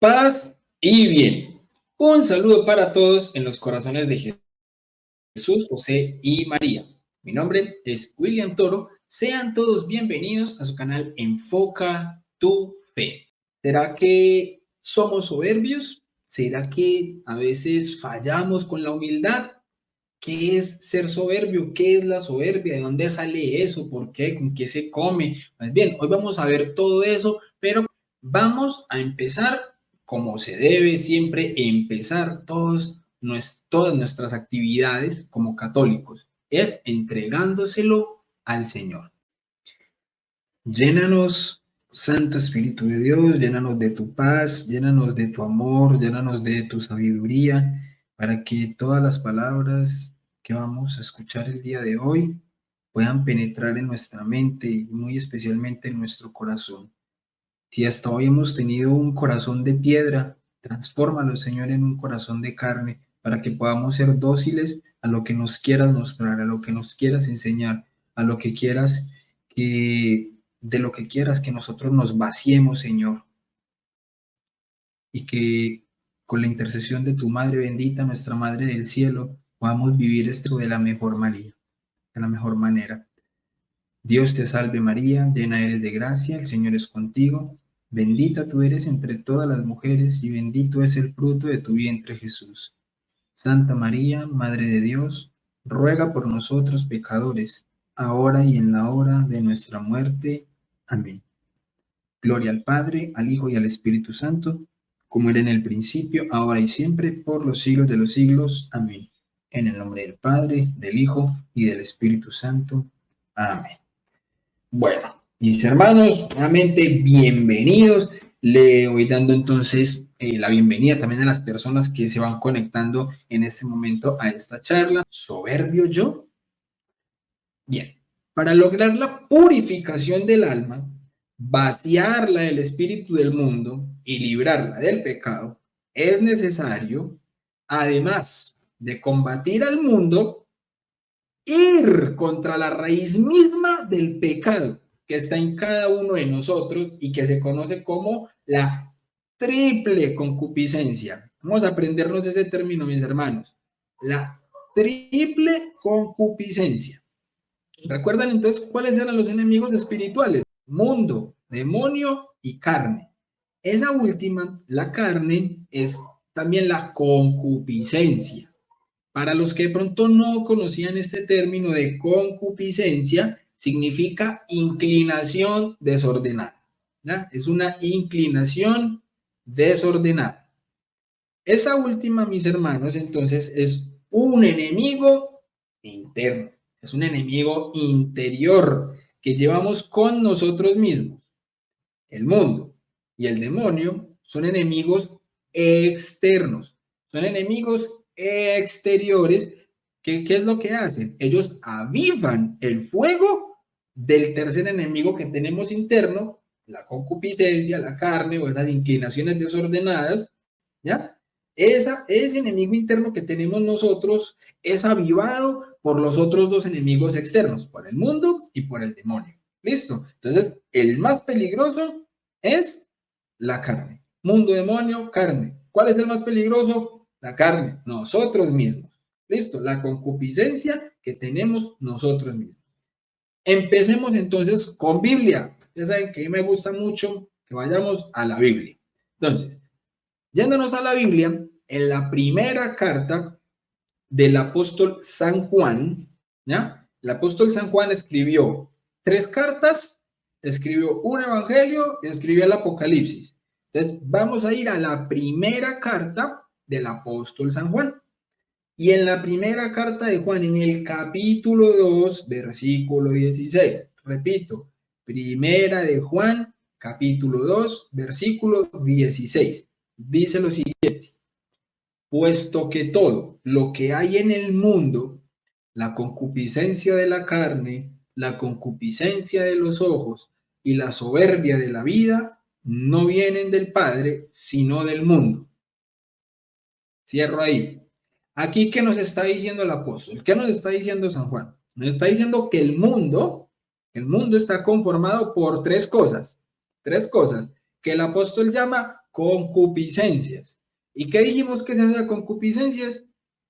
Paz y bien. Un saludo para todos en los corazones de Jesús, José y María. Mi nombre es William Toro. Sean todos bienvenidos a su canal Enfoca tu Fe. ¿Será que somos soberbios? ¿Será que a veces fallamos con la humildad? ¿Qué es ser soberbio? ¿Qué es la soberbia? ¿De dónde sale eso? ¿Por qué? ¿Con qué se come? Pues bien, hoy vamos a ver todo eso, pero vamos a empezar como se debe siempre empezar todas nuestras actividades como católicos. Es entregándoselo al Señor. Llénanos, Santo Espíritu de Dios, llénanos de tu paz, llénanos de tu amor, llénanos de tu sabiduría, para que todas las palabras que vamos a escuchar el día de hoy puedan penetrar en nuestra mente y muy especialmente en nuestro corazón. Si hasta hoy hemos tenido un corazón de piedra, transfórmalo, Señor, en un corazón de carne, para que podamos ser dóciles a lo que nos quieras mostrar, a lo que nos quieras enseñar, a lo que quieras de lo que quieras que nosotros nos vaciemos, Señor, y que con la intercesión de tu Madre bendita, nuestra Madre del Cielo, podamos vivir esto de la mejor manera, de la mejor manera. Dios te salve María, llena eres de gracia, el Señor es contigo, bendita tú eres entre todas las mujeres y bendito es el fruto de tu vientre Jesús. Santa María, Madre de Dios, ruega por nosotros pecadores, ahora y en la hora de nuestra muerte. Amén. Gloria al Padre, al Hijo y al Espíritu Santo, como era en el principio, ahora y siempre, por los siglos de los siglos. Amén. En el nombre del Padre, del Hijo y del Espíritu Santo. Amén. Bueno, mis hermanos, nuevamente bienvenidos. Le voy dando entonces la bienvenida también a las personas que se van conectando en este momento a esta charla. ¿Soberbio yo? Bien, para lograr la purificación del alma, vaciarla del espíritu del mundo y librarla del pecado, es necesario, además de combatir al mundo, ir contra la raíz misma del pecado que está en cada uno de nosotros y que se conoce como la triple concupiscencia. Vamos a aprendernos ese término, mis hermanos. La triple concupiscencia. ¿Recuerdan entonces cuáles eran los enemigos espirituales? Mundo, demonio y carne. Esa última, la carne, es también la concupiscencia. Para los que de pronto no conocían este término de concupiscencia, significa inclinación desordenada. ¿Ya? Es una inclinación desordenada. Esa última, mis hermanos, entonces es un enemigo interno, es un enemigo interior que llevamos con nosotros mismos. El mundo y el demonio son enemigos externos, son enemigos exteriores. ¿Qué es lo que hacen? Ellos avivan el fuego del tercer enemigo que tenemos interno, la concupiscencia, la carne o esas inclinaciones desordenadas, ¿ya? Ese enemigo interno que tenemos nosotros es avivado por los otros dos enemigos externos, por el mundo y por el demonio. ¿Listo? Entonces, el más peligroso es la carne. Mundo, demonio, carne. ¿Cuál es el más peligroso? La carne, nosotros mismos. ¿Listo? La concupiscencia que tenemos nosotros mismos. Empecemos entonces con Biblia. Ya saben que me gusta mucho que vayamos a la Biblia. Entonces, yéndonos a la Biblia, en la primera carta del apóstol San Juan, ¿ya? El apóstol San Juan escribió 3 cartas, escribió un evangelio y escribió el Apocalipsis. Entonces, vamos a ir a la primera carta del apóstol San Juan. Y en la primera carta de Juan, en el capítulo 2, versículo 16, repito, primera de Juan, capítulo 2, versículo 16, dice lo siguiente: puesto que todo lo que hay en el mundo, la concupiscencia de la carne, la concupiscencia de los ojos y la soberbia de la vida, no vienen del Padre, sino del mundo. Cierro ahí. Aquí, ¿qué nos está diciendo el apóstol? ¿Qué nos está diciendo San Juan? Nos está diciendo que el mundo está conformado por tres cosas que el apóstol llama concupiscencias. ¿Y qué dijimos que se hace concupiscencias?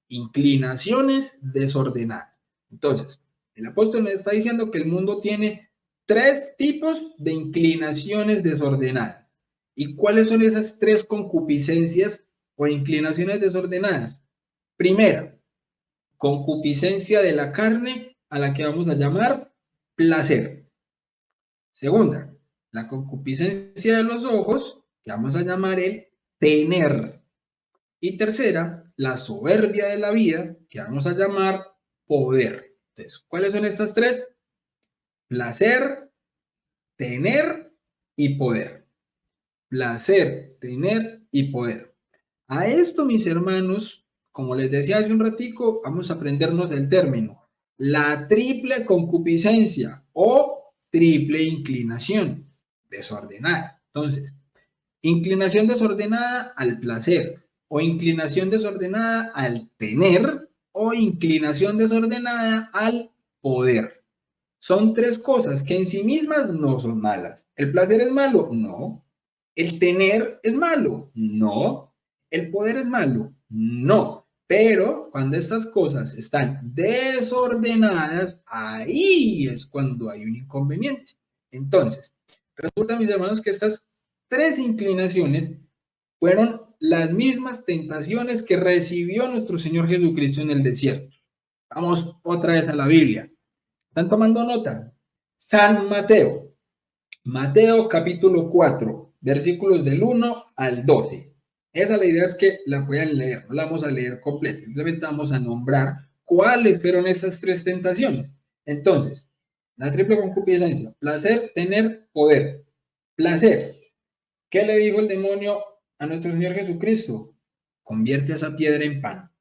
Inclinaciones desordenadas. Entonces, el apóstol me está diciendo que el mundo tiene 3 tipos de inclinaciones desordenadas. ¿Y cuáles son esas 3 concupiscencias o inclinaciones desordenadas? Primera, concupiscencia de la carne, a la que vamos a llamar placer. Segunda, la concupiscencia de los ojos, que vamos a llamar el tener. Y tercera, la soberbia de la vida, que vamos a llamar poder. Entonces, ¿cuáles son estas 3? Placer, tener y poder. Placer, tener y poder. A esto, mis hermanos, como les decía hace un ratico, vamos a aprendernos el término. La triple concupiscencia o triple inclinación desordenada. Entonces, inclinación desordenada al placer o inclinación desordenada al tener o inclinación desordenada al poder. Son 3 cosas que en sí mismas no son malas. ¿El placer es malo? No. ¿El tener es malo? No. ¿El poder es malo? No. Pero cuando estas cosas están desordenadas, ahí es cuando hay un inconveniente. Entonces, resulta, mis hermanos, que estas 3 inclinaciones fueron las mismas tentaciones que recibió nuestro Señor Jesucristo en el desierto. Vamos otra vez a la Biblia. ¿Están tomando nota? San Mateo. Mateo capítulo 4, versículos del 1 al 12. Esa la idea es que la puedan leer, no la vamos a leer completa, simplemente vamos a nombrar cuáles fueron estas 3 tentaciones. Entonces, la triple concupiscencia, placer, tener, poder. Placer. ¿Qué le dijo el demonio a nuestro Señor Jesucristo? Convierte esa piedra en pan.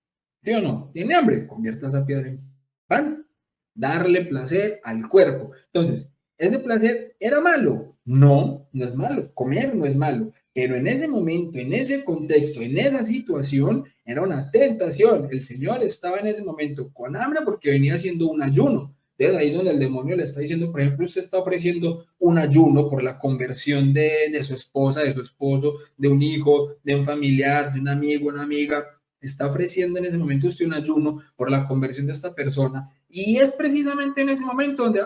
¿Sí o no? ¿Tiene hambre? Convierte esa piedra en pan. Darle placer al cuerpo. Entonces, ¿ese placer era malo? No, no es malo. Comer no es malo. Pero en ese momento, en ese contexto, en esa situación, era una tentación. El Señor estaba en ese momento con hambre porque venía haciendo un ayuno. Entonces ahí es donde el demonio le está diciendo, por ejemplo, usted está ofreciendo un ayuno por la conversión de su esposa, de su esposo, de un hijo, de un familiar, de un amigo, una amiga. Está ofreciendo en ese momento usted un ayuno por la conversión de esta persona. Y es precisamente en ese momento donde,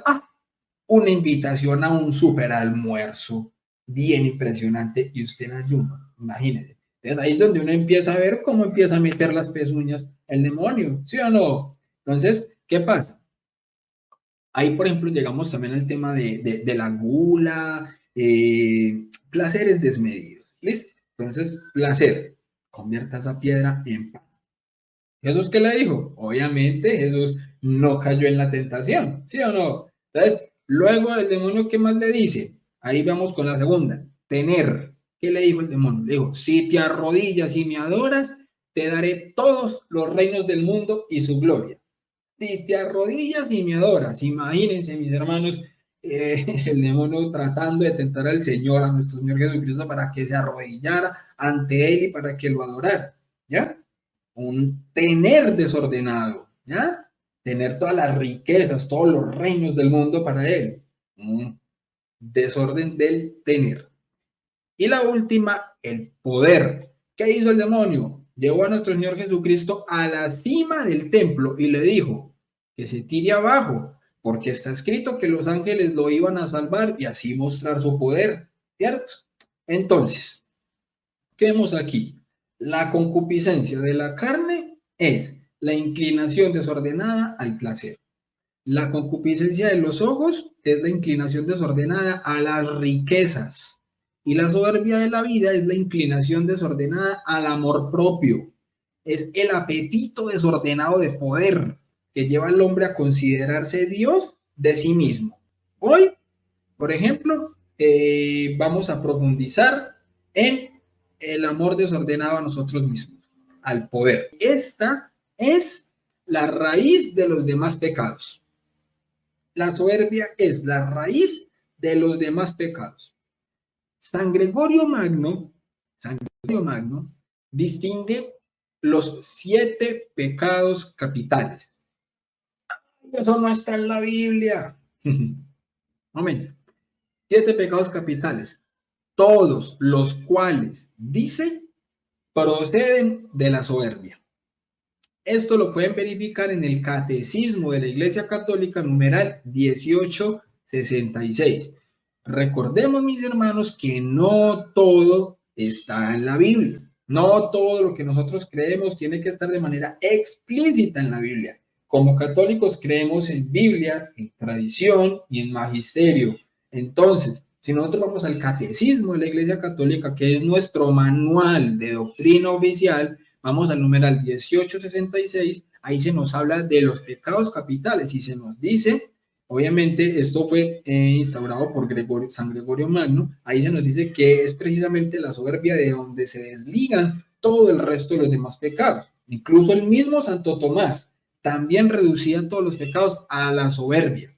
una invitación a un super almuerzo bien impresionante y usted en ayuno, imagínese. Entonces ahí es donde uno empieza a ver cómo empieza a meter las pezuñas el demonio, ¿sí o no? Entonces, ¿qué pasa? Ahí, por ejemplo, llegamos también al tema de la gula, placeres desmedidos. ¿Listo? Entonces, placer, convierta esa piedra en pan. ¿Jesús qué le dijo? Obviamente Jesús no cayó en la tentación, ¿sí o no? Entonces, luego el demonio, ¿qué más le dice? Ahí vamos con la segunda, tener. ¿Qué le dijo el demonio? Le dijo, si te arrodillas y me adoras, te daré todos los reinos del mundo y su gloria. Si te arrodillas y me adoras, imagínense, mis hermanos, el demonio tratando de tentar al Señor, a nuestro Señor Jesucristo, para que se arrodillara ante Él y para que lo adorara, ¿ya? Un tener desordenado, ¿ya? Tener todas las riquezas, todos los reinos del mundo para Él. Un desorden del tener. Y la última, el poder. ¿Qué hizo el demonio? Llevó a nuestro Señor Jesucristo a la cima del templo y le dijo que se tire abajo, porque está escrito que los ángeles lo iban a salvar y así mostrar su poder, ¿cierto? Entonces, ¿qué vemos aquí? La concupiscencia de la carne es la inclinación desordenada al placer. La concupiscencia de los ojos es la inclinación desordenada a las riquezas. Y la soberbia de la vida es la inclinación desordenada al amor propio. Es el apetito desordenado de poder que lleva al hombre a considerarse Dios de sí mismo. Hoy, por ejemplo, vamos a profundizar en el amor desordenado a nosotros mismos, al poder. Esta es la raíz de los demás pecados. La soberbia es la raíz de los demás pecados. San Gregorio Magno distingue los 7 pecados capitales. Eso no está en la Biblia. Momento. 7 pecados capitales. todos los cuales, dice, proceden de la soberbia. Esto lo pueden verificar en el Catecismo de la Iglesia Católica, numeral 1866. Recordemos, mis hermanos, que no todo está en la Biblia. No todo lo que nosotros creemos tiene que estar de manera explícita en la Biblia. Como católicos creemos en Biblia, en tradición y en magisterio. Entonces, si nosotros vamos al Catecismo de la Iglesia Católica, que es nuestro manual de doctrina oficial, vamos al numeral 1866, ahí se nos habla de los pecados capitales y se nos dice, obviamente esto fue instaurado por San Gregorio Magno, ahí se nos dice que es precisamente la soberbia de donde se desligan todo el resto de los demás pecados. Incluso el mismo Santo Tomás también reducía todos los pecados a la soberbia.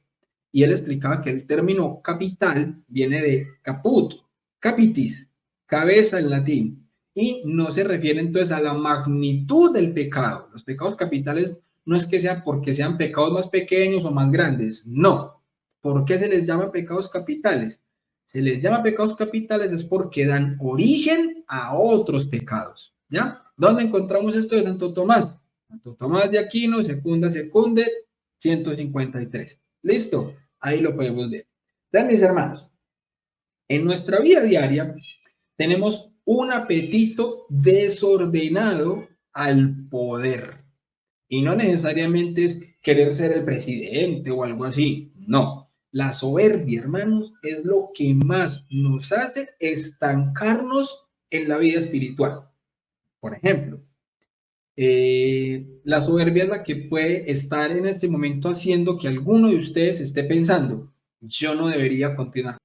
Y él explicaba que el término capital viene de caput, capitis, cabeza en latín, y no se refiere entonces a la magnitud del pecado. Los pecados capitales no es que sean porque sean pecados más pequeños o más grandes, no. ¿Por qué se les llama pecados capitales? Se les llama pecados capitales es porque dan origen a otros pecados, ¿ya? ¿Dónde encontramos esto de Santo Tomás? Santo Tomás de Aquino, secunde, 153. ¿Listo? Ahí lo podemos ver. Entonces, mis hermanos, en nuestra vida diaria tenemos un apetito desordenado al poder. Y no necesariamente es querer ser el presidente o algo así. No. La soberbia, hermanos, es lo que más nos hace estancarnos en la vida espiritual. Por ejemplo, la soberbia es la que puede estar en este momento haciendo que alguno de ustedes esté pensando, yo no debería continuar.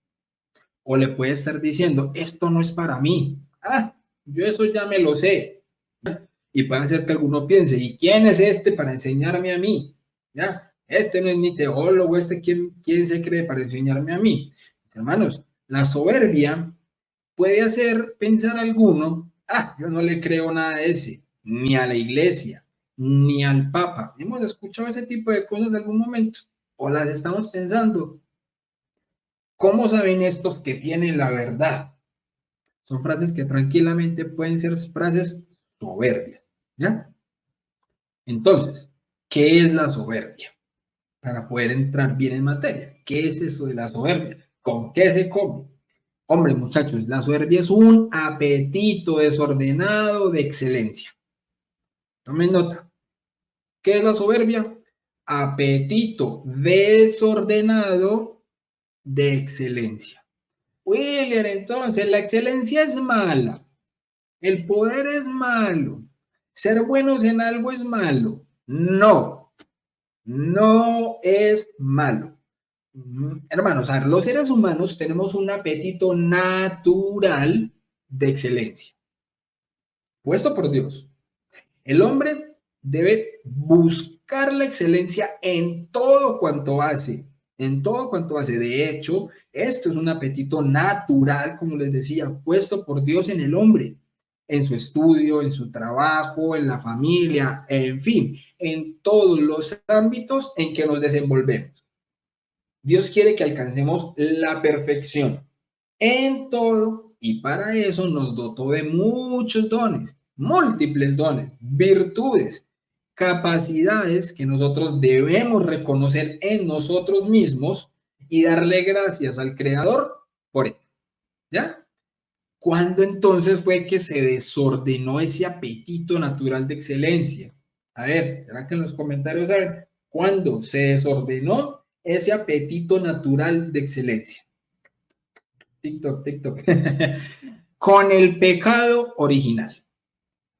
O le puede estar diciendo, esto no es para mí. Ah, yo eso ya me lo sé. Y puede hacer que alguno piense, ¿y quién es este para enseñarme a mí? ¿Ya? Este no es ni teólogo, ¿quién se cree para enseñarme a mí? Hermanos, la soberbia puede hacer pensar a alguno, ah, yo no le creo nada a ese, ni a la iglesia, ni al papa. Hemos escuchado ese tipo de cosas en algún momento, o las estamos pensando. ¿Cómo saben estos que tienen la verdad? Son frases que tranquilamente pueden ser frases soberbias, ¿ya? Entonces, ¿qué es la soberbia? Para poder entrar bien en materia, ¿qué es eso de la soberbia? ¿Con qué se come? Hombre, muchachos, la soberbia es un apetito desordenado de excelencia. Tomen nota. ¿Qué es la soberbia? Apetito desordenado de excelencia. William, entonces, la excelencia es mala. El poder es malo. Ser buenos en algo es malo. No, no es malo. Hermanos, a ver, los seres humanos tenemos un apetito natural de excelencia, puesto por Dios. El hombre debe buscar la excelencia en todo cuanto hace, en todo cuanto hace. De hecho, esto es un apetito natural, como les decía, puesto por Dios en el hombre, en su estudio, en su trabajo, en la familia, en fin, en todos los ámbitos en que nos desenvolvemos. Dios quiere que alcancemos la perfección en todo y para eso nos dotó de muchos dones, múltiples dones, virtudes, capacidades que nosotros debemos reconocer en nosotros mismos y darle gracias al Creador por ello. ¿Ya? ¿Cuándo entonces fue que se desordenó ese apetito natural de excelencia? A ver, ¿será que en los comentarios saben cuándo se desordenó ese apetito natural de excelencia? TikTok, TikTok. Con el pecado original.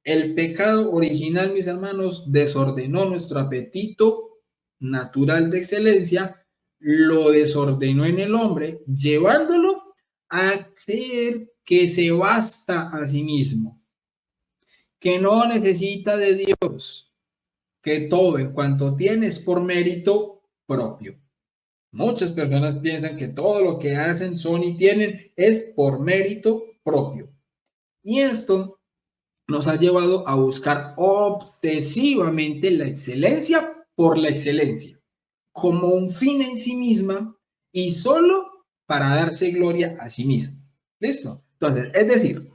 El pecado original, mis hermanos, desordenó nuestro apetito natural de excelencia, lo desordenó en el hombre, llevándolo a creer que se basta a sí mismo, que no necesita de Dios, que todo en cuanto tiene es por mérito propio. Muchas personas piensan que todo lo que hacen, son y tienen es por mérito propio. Y esto nos ha llevado a buscar obsesivamente la excelencia por la excelencia, como un fin en sí misma y solo para darse gloria a sí mismo. ¿Listo? Entonces, es decir,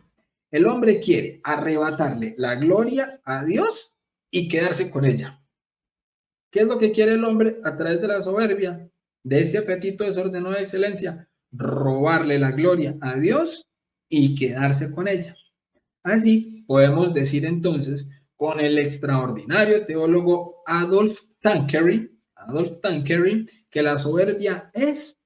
el hombre quiere arrebatarle la gloria a Dios y quedarse con ella. ¿Qué es lo que quiere el hombre a través de la soberbia? De ese apetito desordenado de excelencia, robarle la gloria a Dios y quedarse con ella. Así podemos decir entonces con el extraordinario teólogo Adolf Tanqueray, que la soberbia es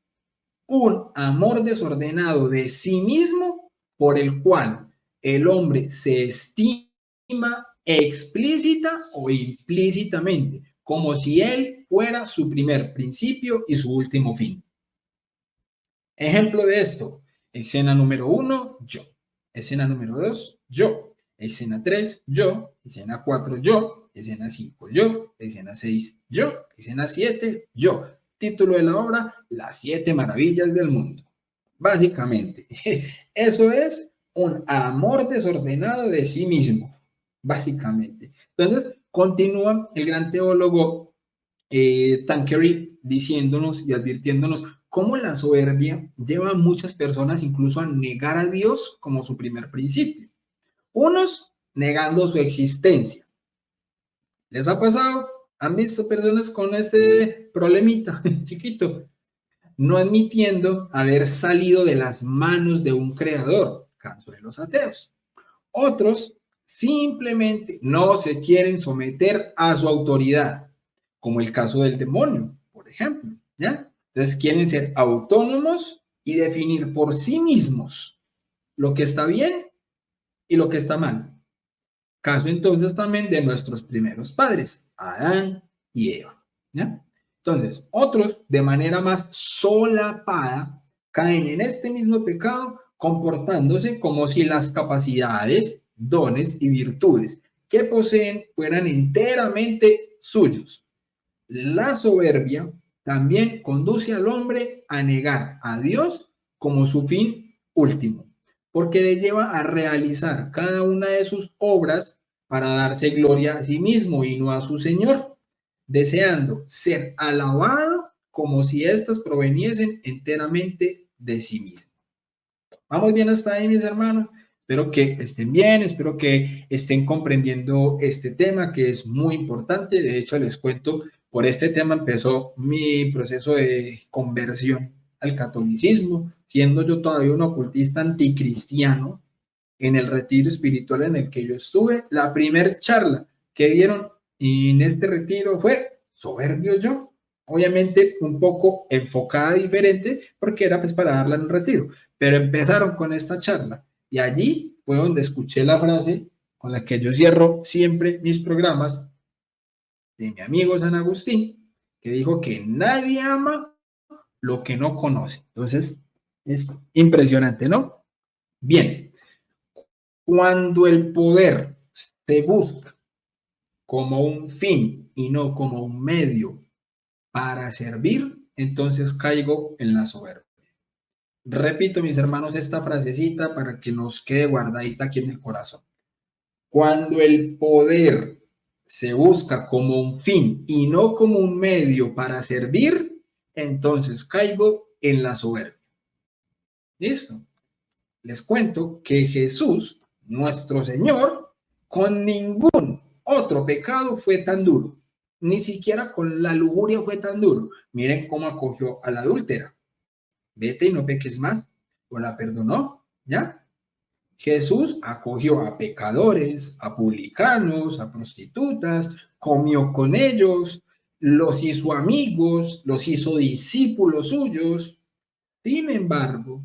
un amor desordenado de sí mismo por el cual el hombre se estima explícita o implícitamente, como si él fuera su primer principio y su último fin. Ejemplo de esto, escena número 1, yo. Escena número 2, yo. Escena 3, yo. Escena 4, yo. Escena 5, yo. Escena 6, yo. Escena 7, yo. Título de la obra, Las 7 maravillas del mundo. Básicamente, eso es un amor desordenado de sí mismo. Básicamente. Entonces, continúa el gran teólogo Tanqueray diciéndonos y advirtiéndonos cómo la soberbia lleva a muchas personas incluso a negar a Dios como su primer principio. Unos negando su existencia. ¿Les ha pasado? ¿Han visto personas con este problemita chiquito? No admitiendo haber salido de las manos de un creador, caso de los ateos. Otros simplemente no se quieren someter a su autoridad, como el caso del demonio, por ejemplo, ¿ya? Entonces quieren ser autónomos y definir por sí mismos lo que está bien y lo que está mal. Caso entonces también de nuestros primeros padres, Adán y Eva, ¿ya? Entonces, otros de manera más solapada caen en este mismo pecado comportándose como si las capacidades, dones y virtudes que poseen fueran enteramente suyos. La soberbia también conduce al hombre a negar a Dios como su fin último, porque le lleva a realizar cada una de sus obras para darse gloria a sí mismo y no a su Señor, deseando ser alabado como si éstas proveniesen enteramente de sí mismo. ¿Vamos bien hasta ahí, mis hermanos? Espero que estén bien, espero que estén comprendiendo este tema que es muy importante. De hecho, les cuento, por este tema empezó mi proceso de conversión al catolicismo, siendo yo todavía un ocultista anticristiano. En el retiro espiritual en el que yo estuve, la primer charla que dieron en este retiro fue soberbio yo. Obviamente un poco enfocada diferente porque era pues para darla en un retiro, pero empezaron con esta charla y allí fue donde escuché la frase con la que yo cierro siempre mis programas de mi amigo San Agustín, que dijo que nadie ama lo que no conoce. Entonces, es impresionante, ¿no? Bien, cuando el poder se busca como un fin y no como un medio para servir, entonces caigo en la soberbia. Repito, mis hermanos, esta frasecita para que nos quede guardadita aquí en el corazón. Cuando el poder se busca como un fin y no como un medio para servir, entonces caigo en la soberbia. ¿Listo? Les cuento que Jesús, nuestro Señor, con ningún otro pecado fue tan duro. Ni siquiera con la lujuria fue tan duro. Miren cómo acogió a la adúltera. Vete y no peques más. O la perdonó, ¿ya? Jesús acogió a pecadores, a publicanos, a prostitutas, comió con ellos, los hizo amigos, los hizo discípulos suyos. Sin embargo,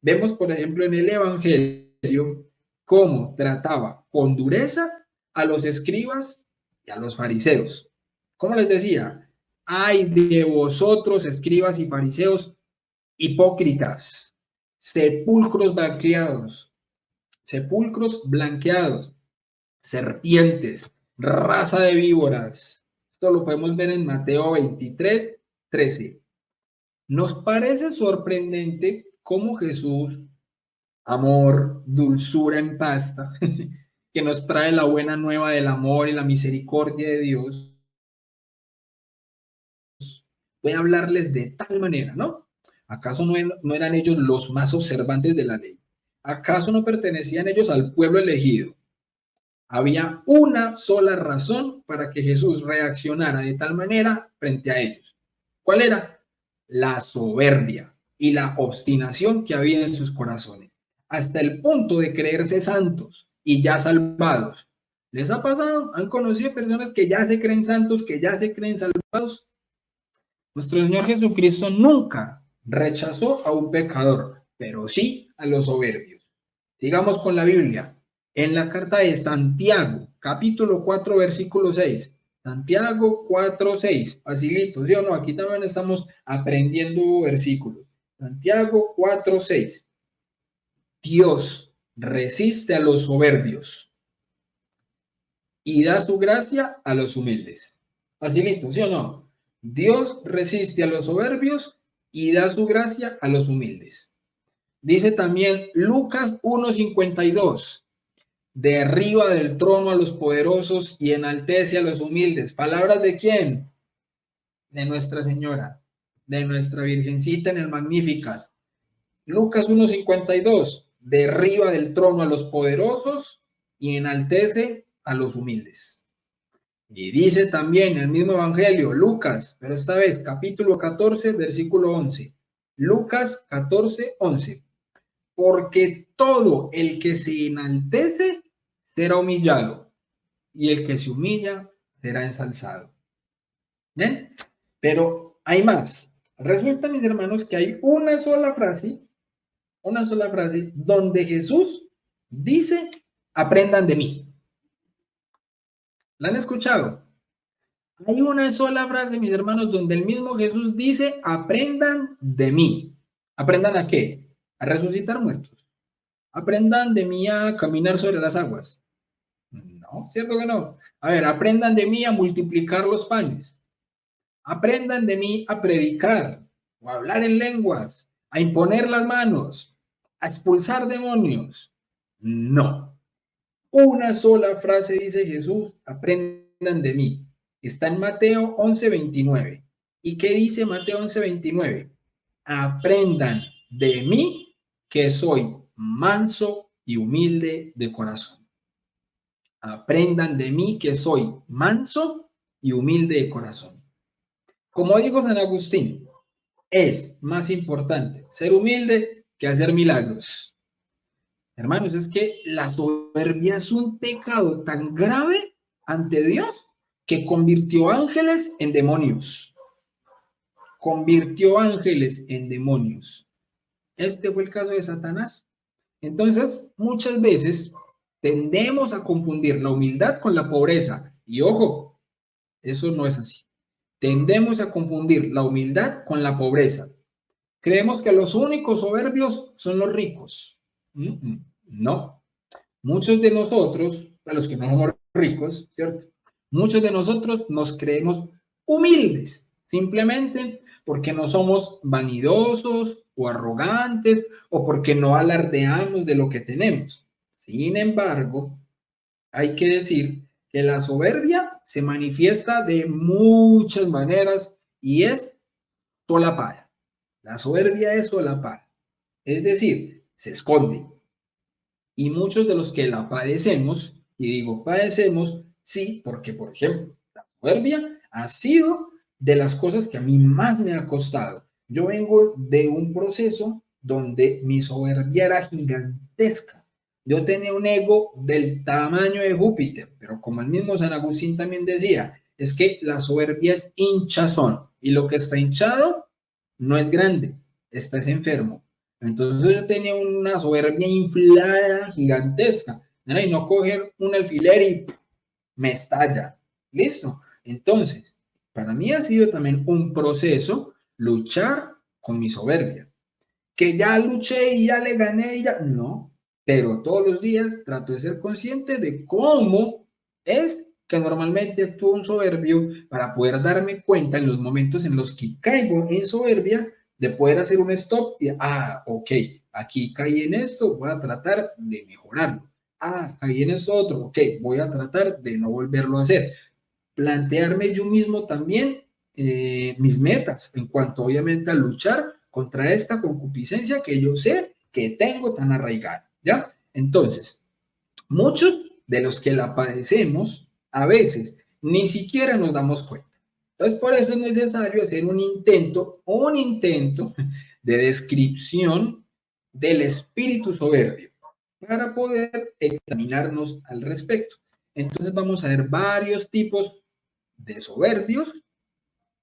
vemos, por ejemplo, en el Evangelio cómo trataba con dureza a los escribas y a los fariseos. ¿Cómo les decía? Ay de vosotros, escribas y fariseos, hipócritas, sepulcros blanqueados, serpientes, raza de víboras. Esto lo podemos ver en Mateo 23, 13. Nos parece sorprendente cómo Jesús, amor, dulzura en pasta, que nos trae la buena nueva del amor y la misericordia de Dios, puede hablarles de tal manera, ¿no? ¿Acaso no eran ellos los más observantes de la ley? ¿Acaso no pertenecían ellos al pueblo elegido? Había una sola razón para que Jesús reaccionara de tal manera frente a ellos. ¿Cuál era? La soberbia y la obstinación que había en sus corazones, hasta el punto de creerse santos y ya salvados. ¿Les ha pasado? ¿Han conocido personas que ya se creen santos, que ya se creen salvados? Nuestro Señor Jesucristo nunca rechazó a un pecador, pero sí a los soberbios. Sigamos con la Biblia. En la carta de Santiago, capítulo 4, versículo 6. Santiago 4, 6. Facilito, ¿sí o no? Aquí también estamos aprendiendo versículos. Santiago 4, 6. Dios resiste a los soberbios y da su gracia a los humildes. Facilito, ¿sí o no? Dios resiste a los soberbios y da su gracia a los humildes. Dice también Lucas 1:52, derriba del trono a los poderosos y enaltece a los humildes. ¿Palabras de quién? De Nuestra Señora, de nuestra Virgencita en el Magnificat. Lucas 1:52, derriba del trono a los poderosos y enaltece a los humildes. Y dice también el mismo Evangelio, Lucas, pero esta vez capítulo 14, versículo 11. Lucas 14, 11. Porque todo el que se enaltece será humillado, y el que se humilla será ensalzado. ¿Bien? Pero hay más. Resulta, mis hermanos, que hay una sola frase donde Jesús dice, aprendan de mí. ¿La han escuchado? Hay una sola frase, mis hermanos, donde el mismo Jesús dice, aprendan de mí. ¿Aprendan a qué? A resucitar muertos. Aprendan de mí a caminar sobre las aguas. No, ¿cierto que no? A ver, aprendan de mí a multiplicar los panes. Aprendan de mí a predicar o a hablar en lenguas, a imponer las manos, a expulsar demonios. No. Una sola frase dice Jesús, aprendan de mí. Está en Mateo 11:29. ¿Y qué dice Mateo 11:29? Aprendan de mí que soy manso y humilde de corazón. Aprendan de mí que soy manso y humilde de corazón. Como dijo San Agustín, es más importante ser humilde que hacer milagros. Hermanos, es que la soberbia es un pecado tan grave ante Dios que convirtió ángeles en demonios. Convirtió ángeles en demonios. Este fue el caso de Satanás. Entonces, muchas veces tendemos a confundir la humildad con la pobreza. Y ojo, eso no es así. Tendemos a confundir la humildad con la pobreza. Creemos que los únicos soberbios son los ricos. No. Muchos de nosotros, a los que no somos ricos, ¿cierto? Muchos de nosotros nos creemos humildes, simplemente porque no somos vanidosos o arrogantes o porque no alardeamos de lo que tenemos. Sin embargo, hay que decir que la soberbia se manifiesta de muchas maneras y es solapada. La soberbia es solapada, es decir, se esconde. Y muchos de los que la padecemos, y digo padecemos, sí, porque por ejemplo, la soberbia ha sido de las cosas que a mí más me ha costado. Yo vengo de un proceso donde mi soberbia era gigantesca. Yo tenía un ego del tamaño de Júpiter, pero como el mismo San Agustín también decía, es que la soberbia es hinchazón y lo que está hinchado no es grande, estás enfermo. Entonces yo tenía una soberbia inflada, gigantesca. Y no coger un alfiler y me estalla. Listo. Entonces, para mí ha sido también un proceso luchar con mi soberbia. Que ya luché y ya le gané y ya. No. Pero todos los días trato de ser consciente de cómo es que normalmente actúo un soberbio para poder darme cuenta en los momentos en los que caigo en soberbia de poder hacer un stop y, ok, aquí caí en esto, voy a tratar de mejorarlo. Caí en esto otro, ok, voy a tratar de no volverlo a hacer. Plantearme yo mismo también mis metas en cuanto obviamente a luchar contra esta concupiscencia que yo sé que tengo tan arraigada, ¿ya? Entonces, muchos de los que la padecemos, a veces, ni siquiera nos damos cuenta. Entonces, por eso es necesario hacer un intento de descripción del espíritu soberbio para poder examinarnos al respecto. Entonces, vamos a ver varios tipos de soberbios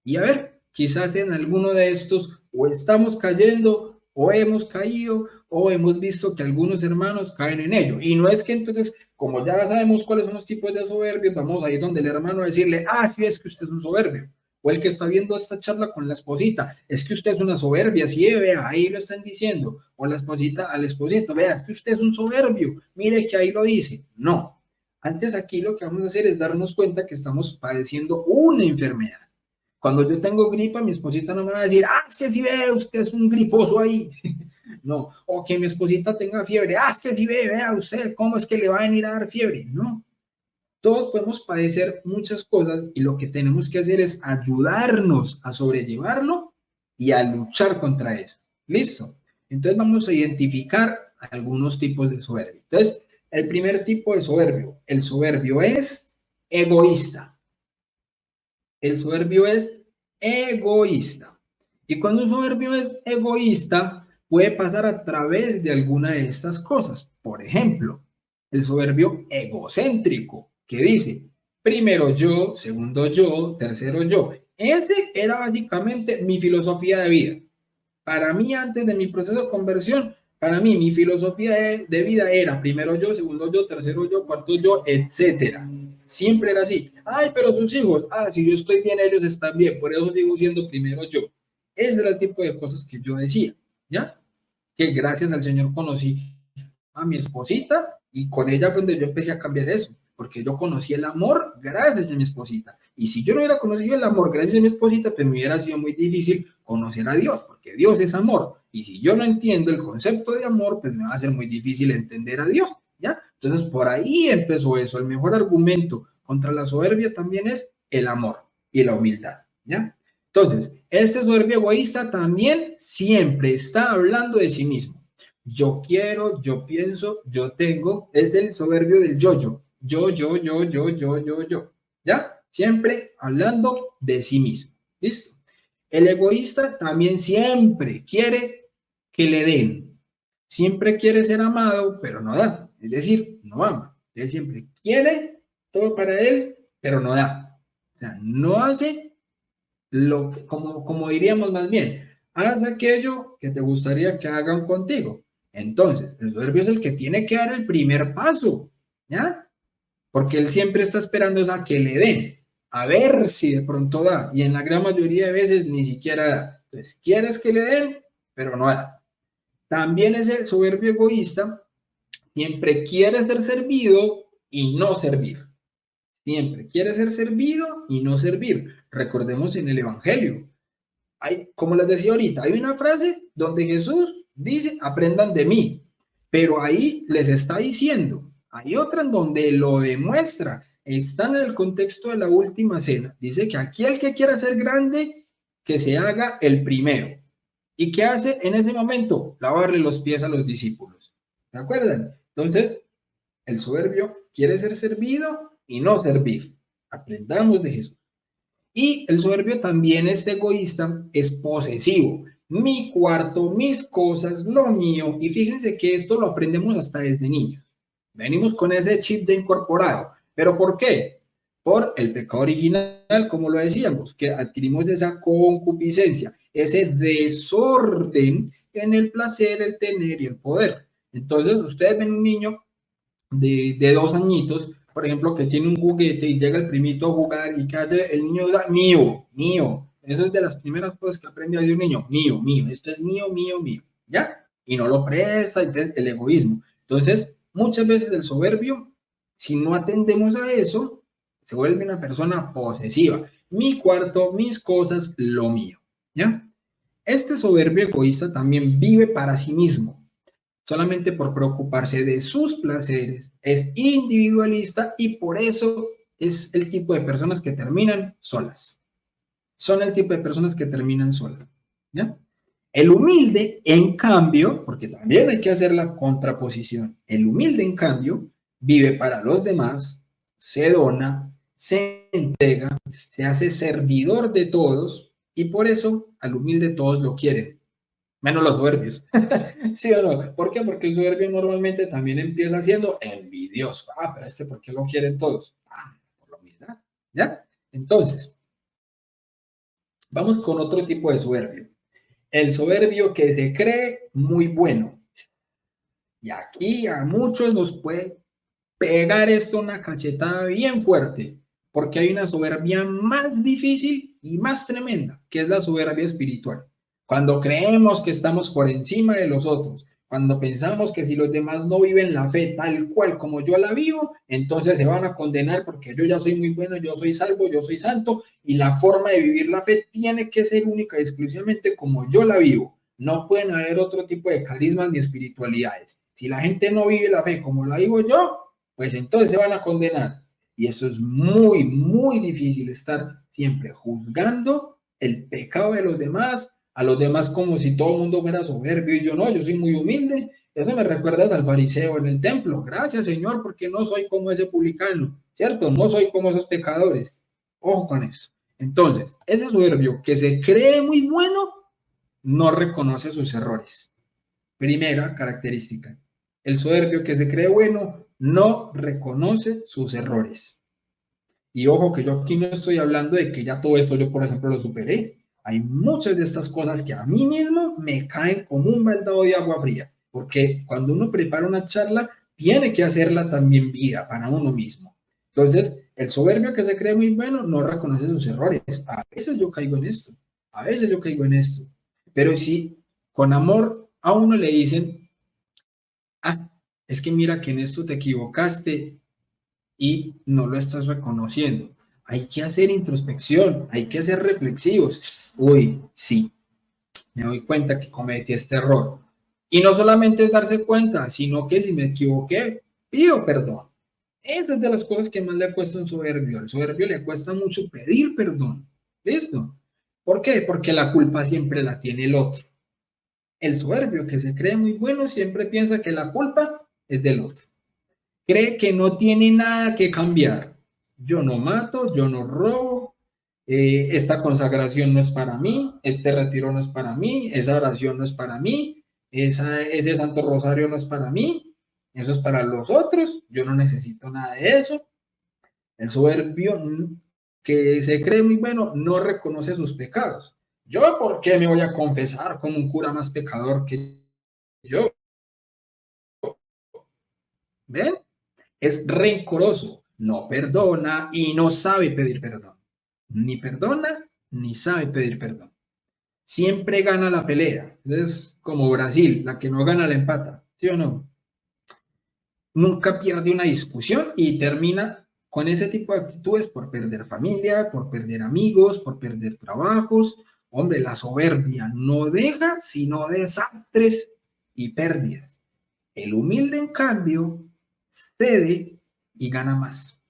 y a ver, quizás en alguno de estos o estamos cayendo o hemos caído o hemos visto que algunos hermanos caen en ello. Y no es que entonces, como ya sabemos cuáles son los tipos de soberbios, vamos a ir donde el hermano a decirle, ah, sí, es que usted es un soberbio. O el que está viendo esta charla con la esposita, es que usted es una soberbia, sí, vea, ahí lo están diciendo. O la esposita al esposito, vea, es que usted es un soberbio, mire que ahí lo dice. No, antes aquí lo que vamos a hacer es darnos cuenta que estamos padeciendo una enfermedad. Cuando yo tengo gripa, mi esposita no me va a decir, ah, es que si ve, usted es un griposo ahí. No, o que mi esposita tenga fiebre, ah, es que si ve, vea usted, ¿cómo es que le va a venir a dar fiebre? No, todos podemos padecer muchas cosas y lo que tenemos que hacer es ayudarnos a sobrellevarlo y a luchar contra eso. ¿Listo? Entonces vamos a identificar algunos tipos de soberbia. Entonces, el primer tipo de soberbio, el soberbio es egoísta. El soberbio es egoísta. Y cuando un soberbio es egoísta, puede pasar a través de alguna de estas cosas. Por ejemplo, el soberbio egocéntrico, que dice, primero yo, segundo yo, tercero yo. Ese era básicamente mi filosofía de vida. Para mí, antes de mi proceso de conversión, para mí, mi filosofía de vida era primero yo, segundo yo, tercero yo, cuarto yo, etcétera. Siempre era así. Ay, pero sus hijos, ah, si yo estoy bien, ellos están bien, por eso sigo siendo primero yo. Ese era el tipo de cosas que yo decía, ¿ya? Que gracias al Señor conocí a mi esposita y con ella fue donde yo empecé a cambiar eso, porque yo conocí el amor gracias a mi esposita. Y si yo no hubiera conocido el amor gracias a mi esposita, pues me hubiera sido muy difícil conocer a Dios, porque Dios es amor. Y si yo no entiendo el concepto de amor, pues me va a ser muy difícil entender a Dios, ¿ya? Entonces por ahí empezó eso. El mejor argumento contra la soberbia también es el amor y la humildad, ¿ya? Entonces, este soberbio egoísta también siempre está hablando de sí mismo. Yo quiero, yo pienso, yo tengo, es el soberbio del yo-yo. Yo. ¿Ya? Siempre hablando de sí mismo. ¿Listo? El egoísta también siempre quiere que le den. Siempre quiere ser amado, pero no da. Es decir, no ama. Él siempre quiere todo para él, pero no da. O sea, no hace lo que, como diríamos más bien, haz aquello que te gustaría que hagan contigo. Entonces, el soberbio es el que tiene que dar el primer paso, ¿ya? Porque él siempre está esperando a que le den, a ver si de pronto da, y en la gran mayoría de veces ni siquiera da. Entonces, quieres que le den, pero no da. También ese soberbio egoísta siempre quiere ser servido y no servir. Siempre quiere ser servido y no servir. Recordemos en el Evangelio. Como les decía ahorita, hay una frase donde Jesús dice, aprendan de mí, pero ahí les está diciendo, hay otra en donde lo demuestra, están en el contexto de la última cena, dice que aquí el que quiera ser grande, que se haga el primero. ¿Y qué hace en ese momento? Lavarle los pies a los discípulos. ¿Se acuerdan? Entonces, el soberbio quiere ser servido y no servir. Aprendamos de Jesús. Y el soberbio también es egoísta, es posesivo. Mi cuarto, mis cosas, lo mío. Y fíjense que esto lo aprendemos hasta desde niños. Venimos con ese chip de incorporado. ¿Pero por qué? Por el pecado original, como lo decíamos, que adquirimos esa concupiscencia, ese desorden en el placer, el tener y el poder. Entonces, ustedes ven un niño de 2 añitos, por ejemplo, que tiene un juguete y llega el primito a jugar y que hace el niño, mío, mío. Eso es de las primeras cosas que aprende a decir un niño, mío, mío, esto es mío, mío, mío, ¿ya? Y no lo presta, entonces el egoísmo. Entonces, muchas veces el soberbio, si no atendemos a eso, se vuelve una persona posesiva. Mi cuarto, mis cosas, lo mío, ¿ya? Este soberbio egoísta también vive para sí mismo solamente por preocuparse de sus placeres, es individualista y por eso es el tipo de personas que terminan solas. Son el tipo de personas que terminan solas, ¿ya? El humilde, en cambio, porque también hay que hacer la contraposición, el humilde, en cambio, vive para los demás, se dona, se entrega, se hace servidor de todos y por eso al humilde todos lo quieren, menos los soberbios. ¿Sí o no? ¿Por qué? Porque el soberbio normalmente también empieza siendo envidioso. Ah, pero ¿por qué lo quieren todos? Ah, por la humildad. ¿Ya? Entonces, vamos con otro tipo de soberbio. El soberbio que se cree muy bueno. Y aquí a muchos nos puede pegar esto una cachetada bien fuerte, porque hay una soberbia más difícil y más tremenda, que es la soberbia espiritual. Cuando creemos que estamos por encima de los otros, cuando pensamos que si los demás no viven la fe tal cual como yo la vivo, entonces se van a condenar porque yo ya soy muy bueno, yo soy salvo, yo soy santo, y la forma de vivir la fe tiene que ser única y exclusivamente como yo la vivo. No pueden haber otro tipo de carismas ni espiritualidades. Si la gente no vive la fe como la vivo yo, pues entonces se van a condenar. Y eso es muy, muy difícil, estar siempre juzgando el pecado de los demás, a los demás como si todo el mundo fuera soberbio y yo no, yo soy muy humilde. Eso me recuerda al fariseo en el templo. Gracias, Señor, porque no soy como ese publicano, ¿cierto? No soy como esos pecadores. Ojo con eso. Entonces, ese soberbio que se cree muy bueno, no reconoce sus errores. Primera característica. El soberbio que se cree bueno no reconoce sus errores. Y ojo que yo aquí no estoy hablando de que ya todo esto yo, por ejemplo, lo superé. Hay muchas de estas cosas que a mí mismo me caen como un baldado de agua fría, porque cuando uno prepara una charla, tiene que hacerla también vida para uno mismo. Entonces, el soberbio que se cree muy bueno no reconoce sus errores. A veces yo caigo en esto, a veces yo caigo en esto. Pero si con amor a uno le dicen, ah, es que mira que en esto te equivocaste y no lo estás reconociendo. Hay que hacer introspección, hay que ser reflexivos. Uy, sí, me doy cuenta que cometí este error. Y no solamente es darse cuenta, sino que si me equivoqué, pido perdón. Esa es de las cosas que más le cuesta a un soberbio. Al soberbio le cuesta mucho pedir perdón. ¿Listo? ¿Por qué? Porque la culpa siempre la tiene el otro. El soberbio que se cree muy bueno siempre piensa que la culpa es del otro. Cree que no tiene nada que cambiar. Yo no mato, yo no robo, esta consagración no es para mí, este retiro no es para mí, esa oración no es para mí, ese Santo Rosario no es para mí, eso es para los otros, yo no necesito nada de eso. El soberbio que se cree muy bueno no reconoce sus pecados. ¿Yo por qué me voy a confesar como un cura más pecador que yo? ¿Ven? Es rencoroso, no perdona y no sabe pedir perdón. Ni perdona ni sabe pedir perdón. Siempre gana la pelea. Es como Brasil, la que no gana la empata, ¿sí o no? Nunca pierde una discusión y termina con ese tipo de actitudes por perder familia, por perder amigos, por perder trabajos. Hombre, la soberbia no deja sino desastres y pérdidas. El humilde, en cambio, cede y gana más.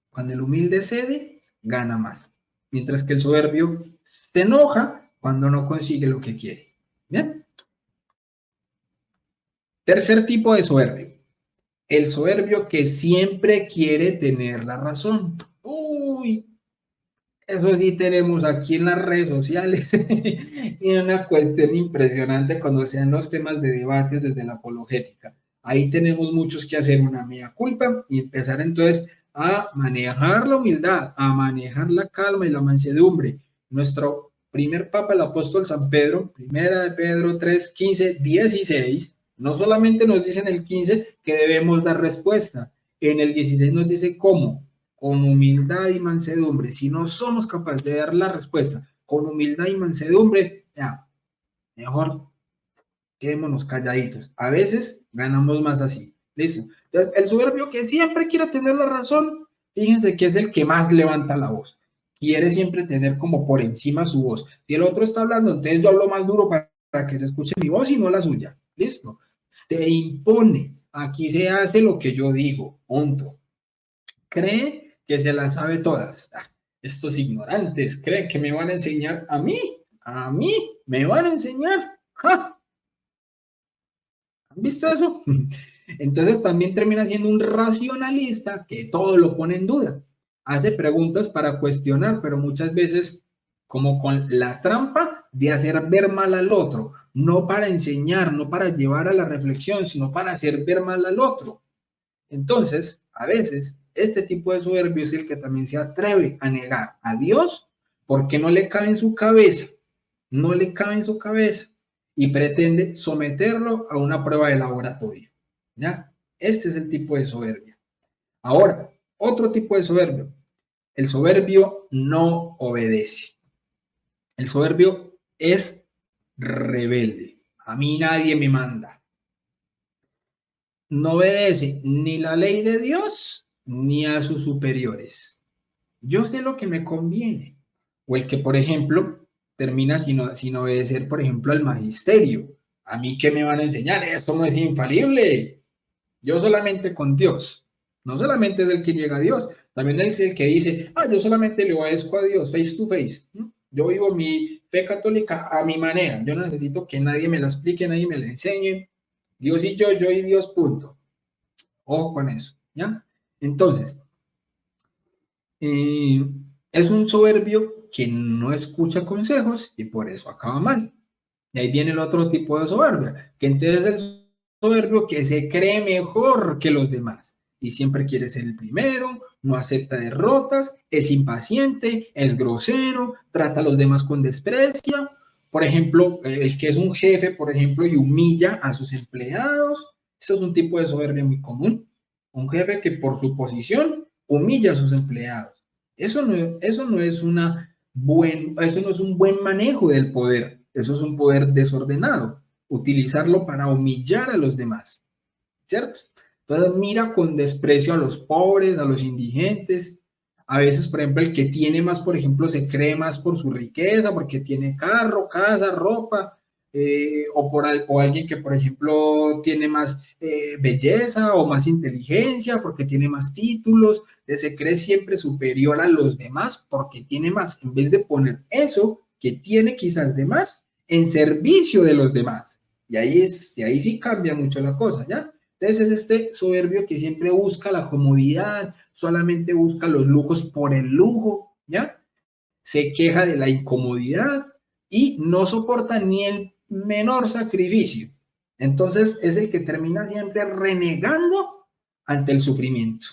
Cuando el humilde cede, gana más. Mientras que el soberbio se enoja cuando no consigue lo que quiere. ¿Bien? Tercer tipo de soberbio. El soberbio que siempre quiere tener la razón. Uy, eso sí tenemos aquí en las redes sociales. Y una cuestión impresionante cuando sean los temas de debates desde la apologética. Ahí tenemos muchos que hacer una mea culpa y empezar entonces a manejar la humildad, a manejar la calma y la mansedumbre. Nuestro primer papa, el apóstol San Pedro, primera de Pedro 3, 15, 16, no solamente nos dice en el 15 que debemos dar respuesta, en el 16 nos dice cómo, con humildad y mansedumbre. Si no somos capaces de dar la respuesta con humildad y mansedumbre, ya, mejor quedémonos calladitos. A veces ganamos más así. ¿Listo? Entonces, el soberbio que siempre quiere tener la razón, fíjense que es el que más levanta la voz. Quiere siempre tener como por encima su voz. Si el otro está hablando, entonces yo hablo más duro para que se escuche mi voz y no la suya. ¿Listo? Se impone. Aquí se hace lo que yo digo. Punto. Cree que se las sabe todas. Estos ignorantes creen que me van a enseñar a mí. A mí ¿Me van a enseñar? ¡Ja! ¿Han visto eso? Entonces también termina siendo un racionalista que todo lo pone en duda. Hace preguntas para cuestionar, pero muchas veces como con la trampa de hacer ver mal al otro, no para enseñar, no para llevar a la reflexión, sino para hacer ver mal al otro. Entonces, a veces, este tipo de soberbio es el que también se atreve a negar a Dios porque no le cabe en su cabeza, no le cabe en su cabeza y pretende someterlo a una prueba de laboratorio. ¿Ya? Este es el tipo de soberbia. Ahora, otro tipo de soberbio. El soberbio no obedece. El soberbio es rebelde. A mí nadie me manda. No obedece ni la ley de Dios ni a sus superiores. Yo sé lo que me conviene. O el que, por ejemplo, termina sin obedecer, por ejemplo, al magisterio. ¿A mí qué me van a enseñar? Esto no es infalible. Yo solamente con Dios. No solamente es el que llega a Dios, también es el que dice, yo solamente le obedezco a Dios face to face. Yo vivo mi fe católica a mi manera. Yo no necesito que nadie me la explique, nadie me la enseñe. Dios y yo y Dios, punto. Ojo con eso, ¿ya? Entonces, eh, es un soberbio que no escucha consejos y por eso acaba mal. Y ahí viene el otro tipo de soberbia, que entonces es el soberbio que se cree mejor que los demás y siempre quiere ser el primero, no acepta derrotas, es impaciente, es grosero, trata a los demás con desprecio. Por ejemplo, el que es un jefe, por ejemplo, y humilla a sus empleados. Eso es un tipo de soberbia muy común. Un jefe que por su posición humilla a sus empleados. Eso no es eso no es un buen manejo del poder. Eso es un poder desordenado. Utilizarlo para humillar a los demás. ¿Cierto? Entonces mira con desprecio a los pobres, a los indigentes. A veces, por ejemplo, el que tiene más, por ejemplo, se cree más por su riqueza, porque tiene carro, casa, ropa, o alguien que, por ejemplo, tiene más belleza o más inteligencia, porque tiene más títulos, se cree siempre superior a los demás porque tiene más, en vez de poner eso que tiene quizás de más en servicio de los demás. Y ahí sí cambia mucho la cosa, ¿ya? Entonces es este soberbio que siempre busca la comodidad, solamente busca los lujos por el lujo, ¿ya? Se queja de la incomodidad y no soporta ni el menor sacrificio. Entonces es el que termina siempre renegando ante el sufrimiento.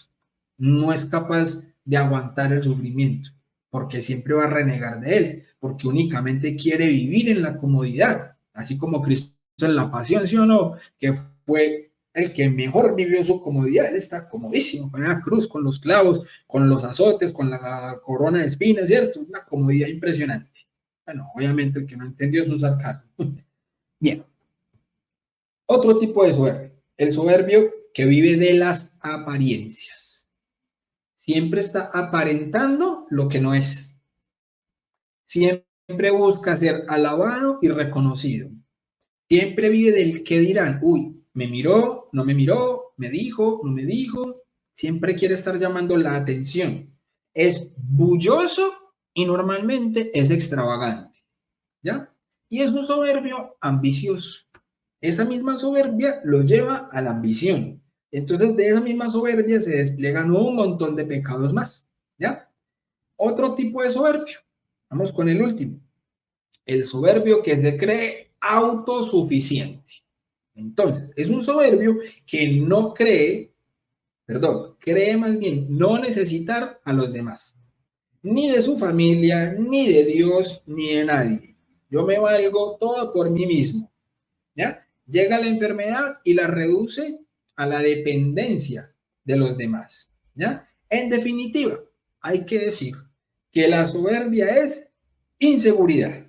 No es capaz de aguantar el sufrimiento, porque siempre va a renegar de él, porque únicamente quiere vivir en la comodidad, así como Cristo en la pasión, ¿sí o no? Que fue el que mejor vivió su comodidad, él está comodísimo con la cruz, con los clavos, con los azotes, con la corona de espinas, ¿cierto? Una comodidad impresionante. Bueno, obviamente el que no entendió es un sarcasmo. Bien, otro tipo de soberbio, el soberbio que vive de las apariencias. Siempre está aparentando lo que no es. Siempre busca ser alabado y reconocido. Siempre vive del qué dirán. Uy, me miró, no me miró, me dijo, no me dijo. Siempre quiere estar llamando la atención. Es bulloso y normalmente es extravagante. ¿Ya? Y es un soberbio ambicioso. Esa misma soberbia lo lleva a la ambición. Entonces, de esa misma soberbia se despliegan un montón de pecados más. ¿Ya? Otro tipo de soberbio. Vamos con el último. El soberbio que se cree autosuficiente. Entonces, es un soberbio que no cree, perdón, cree más bien no necesitar a los demás, ni de su familia, ni de Dios, ni de nadie. Yo me valgo todo por mí mismo, ¿ya? Llega la enfermedad y la reduce a la dependencia de los demás, ¿ya? En definitiva, hay que decir que la soberbia es inseguridad.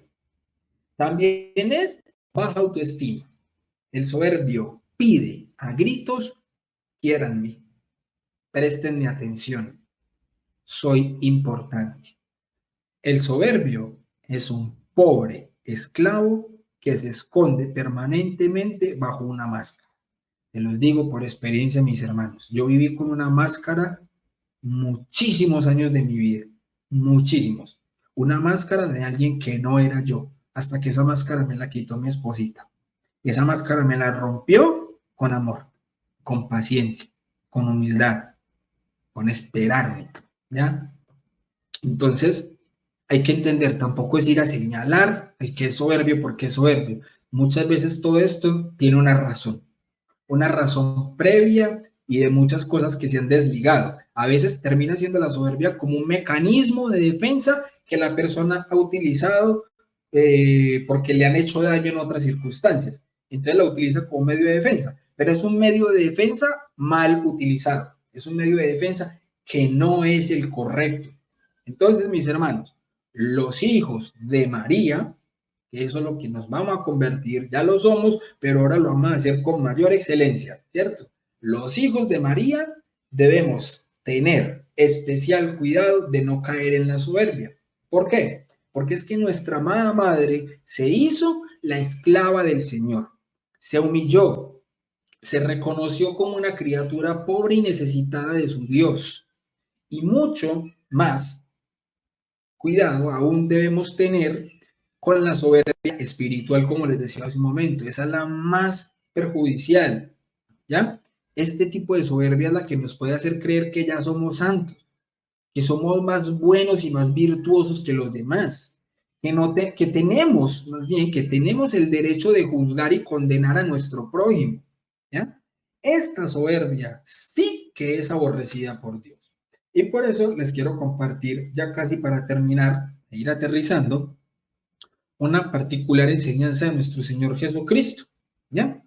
También es baja autoestima. El soberbio pide a gritos, quiéranme, préstenme atención, soy importante. El soberbio es un pobre esclavo que se esconde permanentemente bajo una máscara. Se los digo por experiencia, mis hermanos. Yo viví con una máscara muchísimos años de mi vida, muchísimos. Una máscara de alguien que no era yo, hasta que esa máscara me la quitó mi esposita. Y esa máscara me la rompió con amor, con paciencia, con humildad, con esperarme, ¿ya? Entonces, hay que entender, tampoco es ir a señalar el que es soberbio porque es soberbio. Muchas veces todo esto tiene una razón previa y de muchas cosas que se han desligado. A veces termina siendo la soberbia como un mecanismo de defensa que la persona ha utilizado porque le han hecho daño en otras circunstancias. Entonces la utiliza como medio de defensa, pero es un medio de defensa mal utilizado. Es un medio de defensa que no es el correcto. Entonces, mis hermanos, los hijos de María, que eso es lo que nos vamos a convertir, ya lo somos, pero ahora lo vamos a hacer con mayor excelencia, ¿cierto? Los hijos de María debemos tener especial cuidado de no caer en la soberbia. ¿Por qué? Porque es que nuestra amada madre se hizo la esclava del Señor, se humilló, se reconoció como una criatura pobre y necesitada de su Dios. Y mucho más cuidado aún debemos tener con la soberbia espiritual, como les decía hace un momento. Esa es la más perjudicial, ¿ya? Este tipo de soberbia es la que nos puede hacer creer que ya somos santos, que somos más buenos y más virtuosos que los demás, que tenemos, más bien, que tenemos el derecho de juzgar y condenar a nuestro prójimo, ¿ya? Esta soberbia sí que es aborrecida por Dios. Y por eso les quiero compartir, ya casi para terminar e ir aterrizando, una particular enseñanza de nuestro Señor Jesucristo, ¿ya?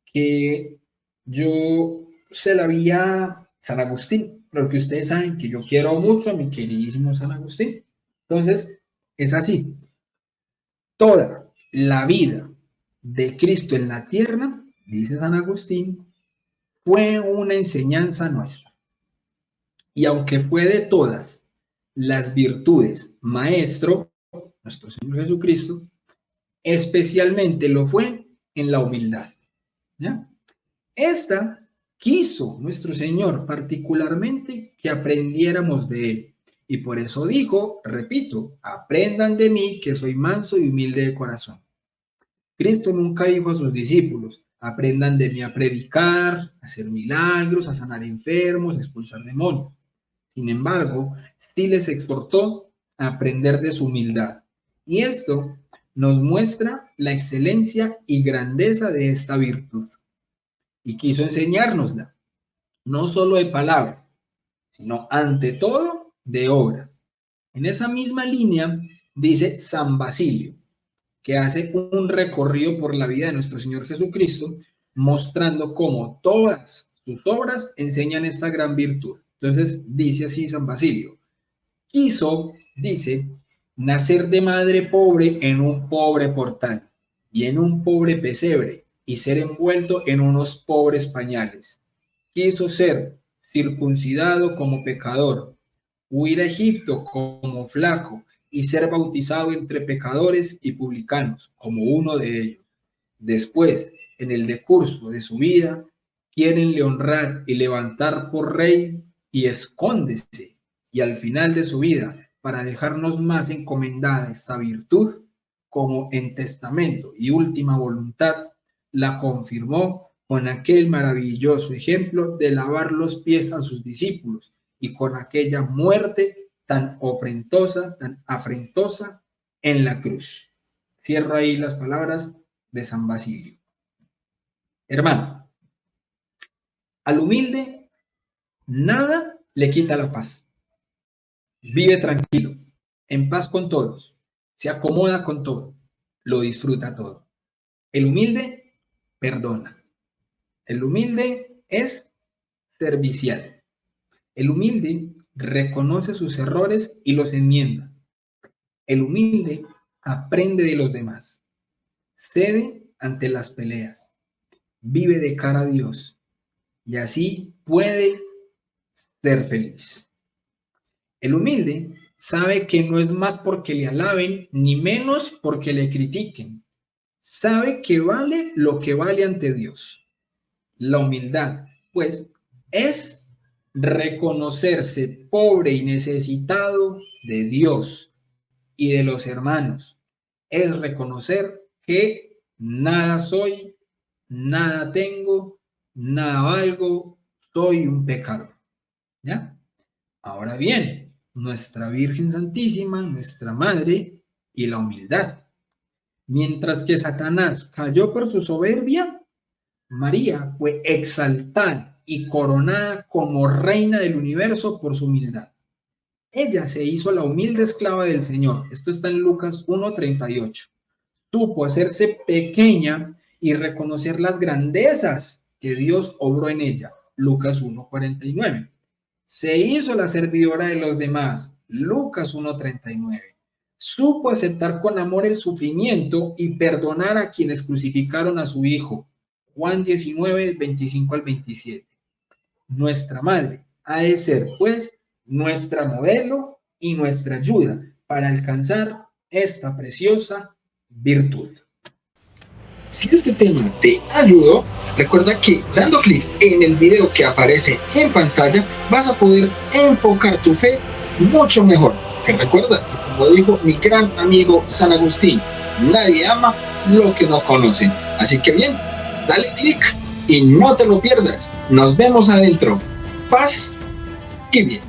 Que yo se la vi a San Agustín, pero que ustedes saben que yo quiero mucho a mi queridísimo San Agustín. Entonces, es así. Toda la vida de Cristo en la tierra, dice San Agustín, fue una enseñanza nuestra. Y aunque fue de todas las virtudes maestro, nuestro Señor Jesucristo, especialmente lo fue en la humildad, ¿ya? Esta quiso nuestro Señor particularmente que aprendiéramos de Él. Y por eso dijo, repito, aprendan de mí que soy manso y humilde de corazón. Cristo nunca dijo a sus discípulos, aprendan de mí a predicar, a hacer milagros, a sanar enfermos, a expulsar demonios. Sin embargo, sí les exhortó a aprender de su humildad. Y esto nos muestra la excelencia y grandeza de esta virtud. Y quiso enseñárnosla, no solo de palabra, sino ante todo de obra. En esa misma línea dice San Basilio, que hace un recorrido por la vida de nuestro Señor Jesucristo, mostrando cómo todas sus obras enseñan esta gran virtud. Entonces dice así San Basilio, quiso, dice, nacer de madre pobre en un pobre portal y en un pobre pesebre y ser envuelto en unos pobres pañales. Quiso ser circuncidado como pecador, huir a Egipto como flaco y ser bautizado entre pecadores y publicanos como uno de ellos. Después, en el decurso de su vida, quiérenle honrar y levantar por rey y escóndese. Y al final de su vida, para dejarnos más encomendada esta virtud, como en testamento y última voluntad, la confirmó con aquel maravilloso ejemplo de lavar los pies a sus discípulos y con aquella muerte tan afrentosa en la cruz. Cierro ahí las palabras de San Basilio. Hermano, al humilde nada le quita la paz. Vive tranquilo, en paz con todos, se acomoda con todo, lo disfruta todo. El humilde perdona. El humilde es servicial. El humilde reconoce sus errores y los enmienda. El humilde aprende de los demás. Cede ante las peleas. Vive de cara a Dios. Y así puede ser feliz. El humilde sabe que no es más porque le alaben, ni menos porque le critiquen. Sabe que vale lo que vale ante Dios. La humildad, pues, es reconocerse pobre y necesitado de Dios y de los hermanos, es reconocer que nada soy, nada tengo, nada valgo, soy un pecador. ¿Ya? Ahora bien, nuestra Virgen Santísima, nuestra Madre, y la humildad. Mientras que Satanás cayó por su soberbia, María fue exaltada y coronada como reina del universo por su humildad. Ella se hizo la humilde esclava del Señor. Esto está en Lucas 1:38. Supo hacerse pequeña y reconocer las grandezas que Dios obró en ella. Lucas 1:49. Se hizo la servidora de los demás. Lucas 1:39. Supo aceptar con amor el sufrimiento y perdonar a quienes crucificaron a su Hijo. Juan 19:25-27. Nuestra Madre ha de ser, pues, nuestra modelo y nuestra ayuda para alcanzar esta preciosa virtud. Si este tema te ayudó, recuerda que dando clic en el video que aparece en pantalla vas a poder enfocar tu fe mucho mejor. Que recuerda, como dijo mi gran amigo San Agustín, nadie ama lo que no conoce. Así que bien, dale clic y no te lo pierdas. Nos vemos adentro. Paz y bien.